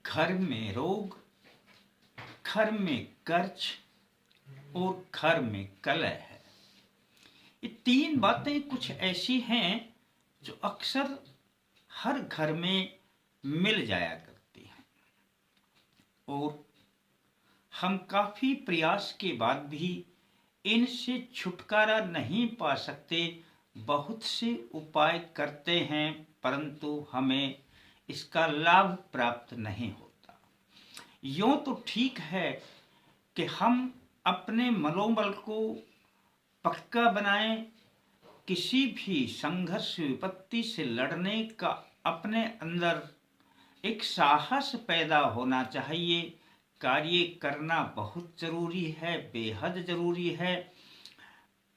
घर में रोग, घर में कर्ज और घर में कलह है। ये तीन बातें कुछ ऐसी हैं जो अक्सर हर घर में मिल जाया करती हैं और हम काफी प्रयास के बाद भी इनसे छुटकारा नहीं पा सकते। बहुत से उपाय करते हैं परंतु हमें इसका लाभ प्राप्त नहीं होता। यूं तो ठीक है कि हम अपने मनोबल को पक्का बनाएं। किसी भी संघर्ष विपत्ति से लड़ने का अपने अंदर एक साहस पैदा होना चाहिए। कार्य करना बहुत जरूरी है, बेहद जरूरी है,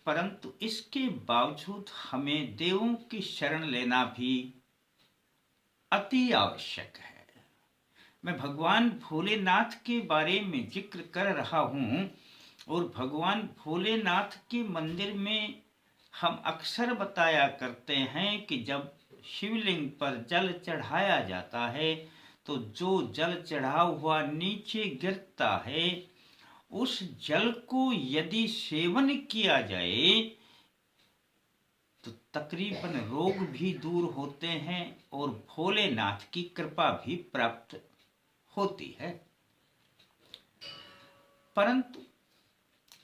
परंतु इसके बावजूद हमें देवों की शरण लेना भी अति आवश्यक है। मैं भगवान भोलेनाथ के बारे में जिक्र कर रहा हूँ और भगवान भोलेनाथ के मंदिर में हम अक्सर बताया करते हैं कि जब शिवलिंग पर जल चढ़ाया जाता है तो जो जल चढ़ा हुआ नीचे गिरता है, उस जल को यदि सेवन किया जाए तो तकरीबन रोग भी दूर होते हैं और भोलेनाथ की कृपा भी प्राप्त होती है। परंतु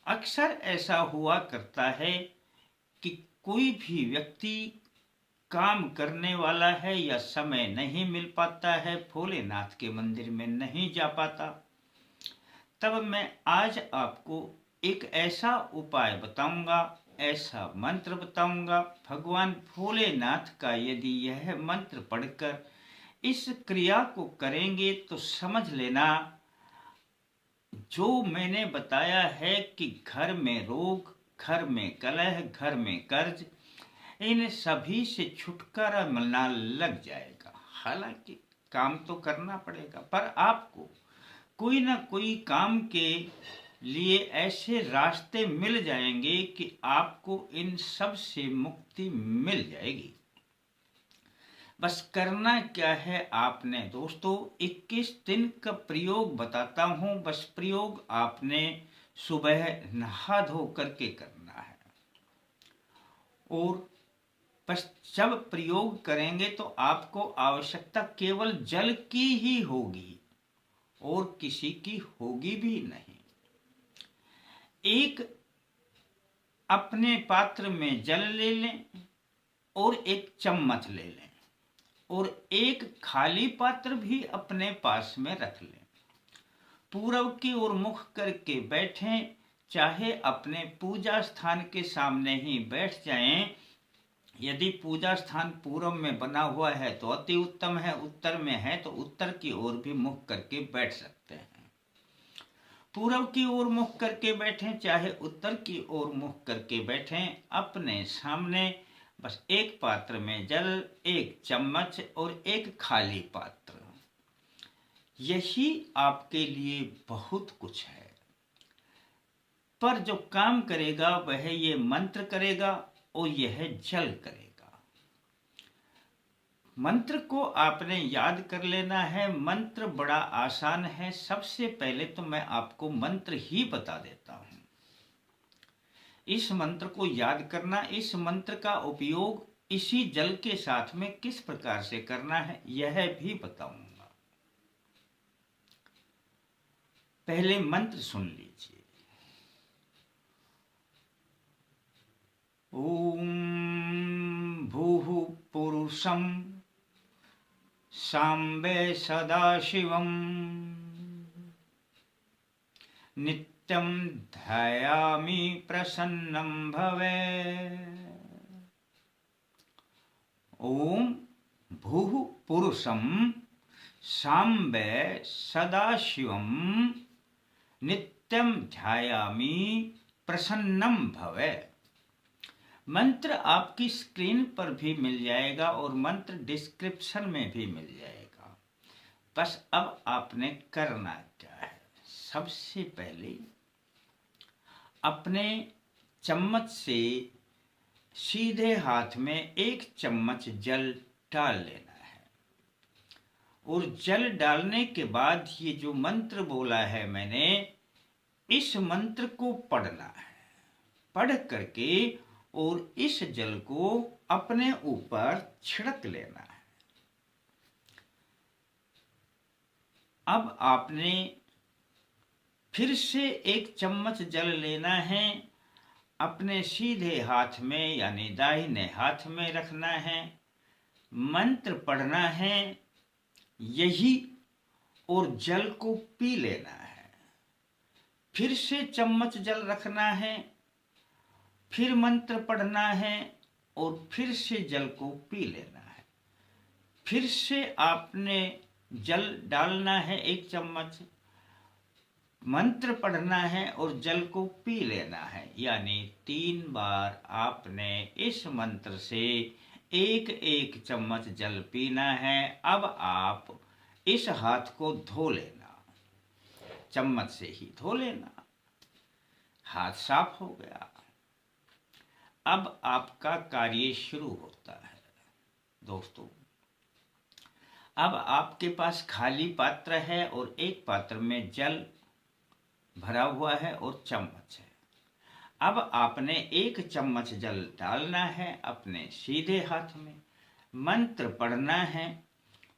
अक्सर ऐसा हुआ करता है कि कोई भी व्यक्ति काम करने वाला है या समय नहीं मिल पाता है, भोलेनाथ के मंदिर में नहीं जा पाता, तब मैं आज आपको एक ऐसा उपाय बताऊंगा, ऐसा मंत्र बताऊंगा। भगवान भोलेनाथ का यदि यह मंत्र पढ़कर इस क्रिया को करेंगे तो समझ लेना, जो मैंने बताया है कि घर में रोग, घर में कलह, घर में कर्ज, इन सभी से छुटकारा मिलना लग जाएगा। हालांकि काम तो करना पड़ेगा, पर आपको कोई ना कोई काम के लिए ऐसे रास्ते मिल जाएंगे कि आपको इन सब से मुक्ति मिल जाएगी। बस करना क्या है आपने दोस्तों, 21 दिन का प्रयोग बताता हूं। बस प्रयोग आपने सुबह नहा धो करके करना है और बस जब प्रयोग करेंगे तो आपको आवश्यकता केवल जल की ही होगी और किसी की होगी भी नहीं। एक अपने पात्र में जल ले लें और एक चम्मच ले लें और एक खाली पात्र भी अपने पास में रख लें। पूरब की ओर मुख करके बैठें, चाहे अपने पूजा स्थान के सामने ही बैठ जाएं। यदि पूजा स्थान पूरब में बना हुआ है तो अति उत्तम है, उत्तर में है तो उत्तर की ओर भी मुख करके बैठ सकते हैं। पूरब की ओर मुख करके बैठें, चाहे उत्तर की ओर मुख करके बैठें। अपने सामने बस एक पात्र में जल, एक चम्मच और एक खाली पात्र, यही आपके लिए बहुत कुछ है। पर जो काम करेगा वह ये मंत्र करेगा और यह जल करेगा। मंत्र को आपने याद कर लेना है। मंत्र बड़ा आसान है। सबसे पहले तो मैं आपको मंत्र ही बता देता हूं। इस मंत्र को याद करना, इस मंत्र का उपयोग इसी जल के साथ में किस प्रकार से करना है यह भी बताऊंगा। पहले मंत्र सुन लीजिए। ओम भूः पुरुषं सांबे सदाशिवं नित्यं ध्यायामि प्रसन्नं भवेत्। ओम भूः पुरुषं सांबे सदाशिवं नित्यं ध्यायामि प्रसन्नं भवेत्। मंत्र आपकी स्क्रीन पर भी मिल जाएगा और मंत्र डिस्क्रिप्शन में भी मिल जाएगा। बस अब आपने करना क्या है, सबसे पहले अपने चम्मच से सीधे हाथ में एक चम्मच जल डाल लेना है और जल डालने के बाद ये जो मंत्र बोला है मैंने, इस मंत्र को पढ़ना है। पढ़ करके और इस जल को अपने ऊपर छिड़क लेना है। अब आपने फिर से 1 चम्मच जल लेना है, अपने सीधे हाथ में यानी दाहिने हाथ में रखना है, मंत्र पढ़ना है यही, और जल को पी लेना है। फिर से चम्मच जल रखना है, फिर मंत्र पढ़ना है और फिर से जल को पी लेना है। फिर से आपने जल डालना है 1 चम्मच, मंत्र पढ़ना है और जल को पी लेना है। यानी 3 बार आपने इस मंत्र से 1-1 चम्मच जल पीना है। अब आप इस हाथ को धो लेना, चम्मच से ही धो लेना, हाथ साफ हो गया। अब आपका कार्य शुरू होता है दोस्तों। अब आपके पास खाली पात्र है और एक पात्र में जल भरा हुआ है और चम्मच है। अब आपने 1 चम्मच जल डालना है अपने सीधे हाथ में, मंत्र पढ़ना है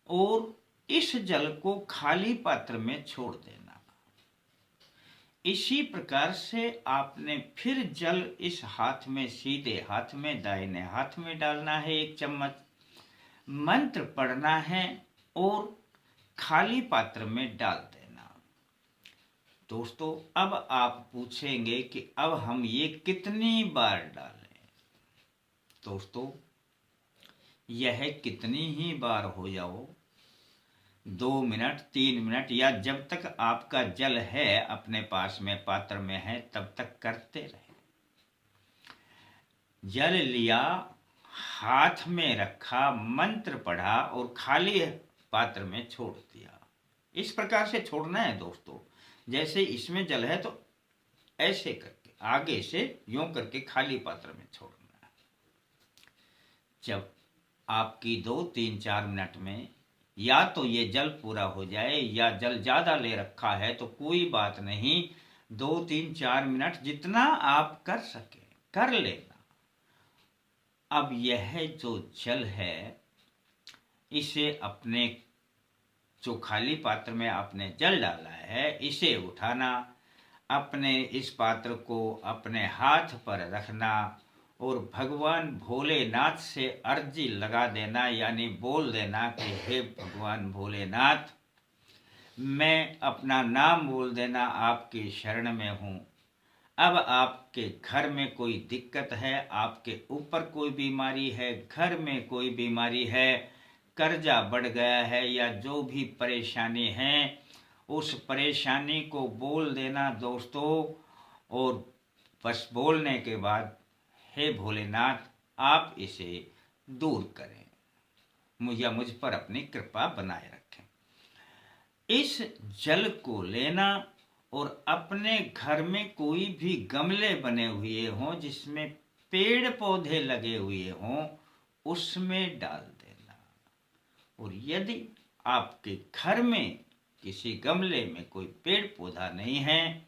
और इस जल को खाली पात्र में छोड़ देना। इसी प्रकार से आपने फिर जल इस हाथ में, सीधे हाथ में, दाहिने हाथ में डालना है 1 चम्मच, मंत्र पढ़ना है और खाली पात्र में डाल देना। दोस्तों अब आप पूछेंगे कि अब हम ये कितनी बार डालें। दोस्तों यह कितनी ही बार हो जाओ, 2 मिनट 3 मिनट या जब तक आपका जल है अपने पास में, पात्र में है, तब तक करते रहे। जल लिया, हाथ में रखा, मंत्र पढ़ा और खाली पात्र में छोड़ दिया। इस प्रकार से छोड़ना है दोस्तों। जैसे इसमें जल है तो ऐसे करके आगे से यूं करके खाली पात्र में छोड़ना है। जब आपकी 2, 3, 4 मिनट में या तो ये जल पूरा हो जाए या जल ज्यादा ले रखा है तो कोई बात नहीं, 2, 3, 4 मिनट जितना आप कर सके कर लेना। अब यह जो जल है इसे अपने जो खाली पात्र में आपने जल डाला है इसे उठाना, अपने इस पात्र को अपने हाथ पर रखना और भगवान भोलेनाथ से अर्जी लगा देना, यानी बोल देना कि हे भगवान भोलेनाथ, मैं अपना नाम बोल देना, आपकी शरण में हूँ। अब आपके घर में कोई दिक्कत है, आपके ऊपर कोई बीमारी है, घर में कोई बीमारी है, कर्जा बढ़ गया है या जो भी परेशानी है, उस परेशानी को बोल देना दोस्तों। और बस बोलने के बाद हे भोलेनाथ आप इसे दूर करें, मुझ पर अपनी कृपा बनाए रखें। इस जल को लेना और अपने घर में कोई भी गमले बने हुए हों जिसमें पेड़ पौधे लगे हुए हों उसमें डाल देना। और यदि आपके घर में किसी गमले में कोई पेड़ पौधा नहीं है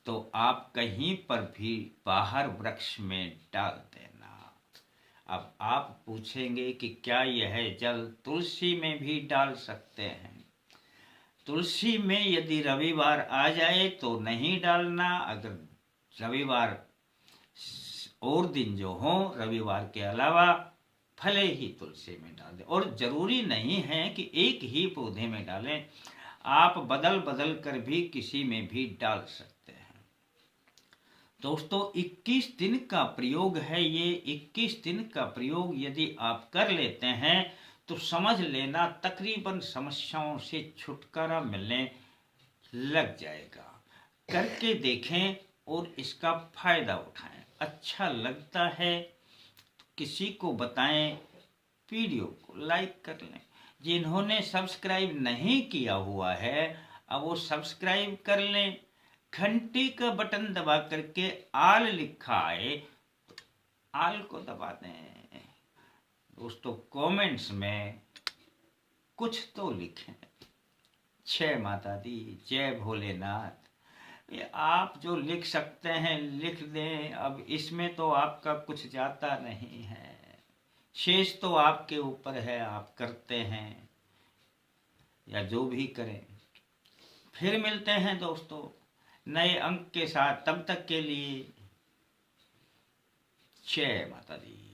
तो आप कहीं पर भी बाहर वृक्ष में डाल देना। अब आप पूछेंगे कि क्या यह जल तुलसी में भी डाल सकते हैं? तुलसी में यदि रविवार आ जाए तो नहीं डालना, अगर रविवार और दिन जो हो, रविवार के अलावा भले ही तुलसी में डाल दें। और जरूरी नहीं है कि एक ही पौधे में डालें, आप बदल बदल कर भी किसी में भी डाल सकते हैं। दोस्तों 21 दिन का प्रयोग है ये। 21 दिन का प्रयोग यदि आप कर लेते हैं तो समझ लेना तकरीबन समस्याओं से छुटकारा मिलने लग जाएगा। करके देखें और इसका फायदा उठाएं। अच्छा लगता है तो किसी को बताएं, वीडियो को लाइक कर लें। जिन्होंने सब्सक्राइब नहीं किया हुआ है अब वो सब्सक्राइब कर लें। घंटी का बटन दबा करके आल लिखा आए तो आल को दबा दें। दोस्तों कमेंट्स में कुछ तो लिखें। जय माता दी, जय भोलेनाथ। ये आप जो लिख सकते हैं लिख दें, अब इसमें तो आपका कुछ जाता नहीं है, शेष तो आपके ऊपर है, आप करते हैं या जो भी करें। फिर मिलते हैं दोस्तों नए अंक के साथ, तब तक के लिए जय माता दी।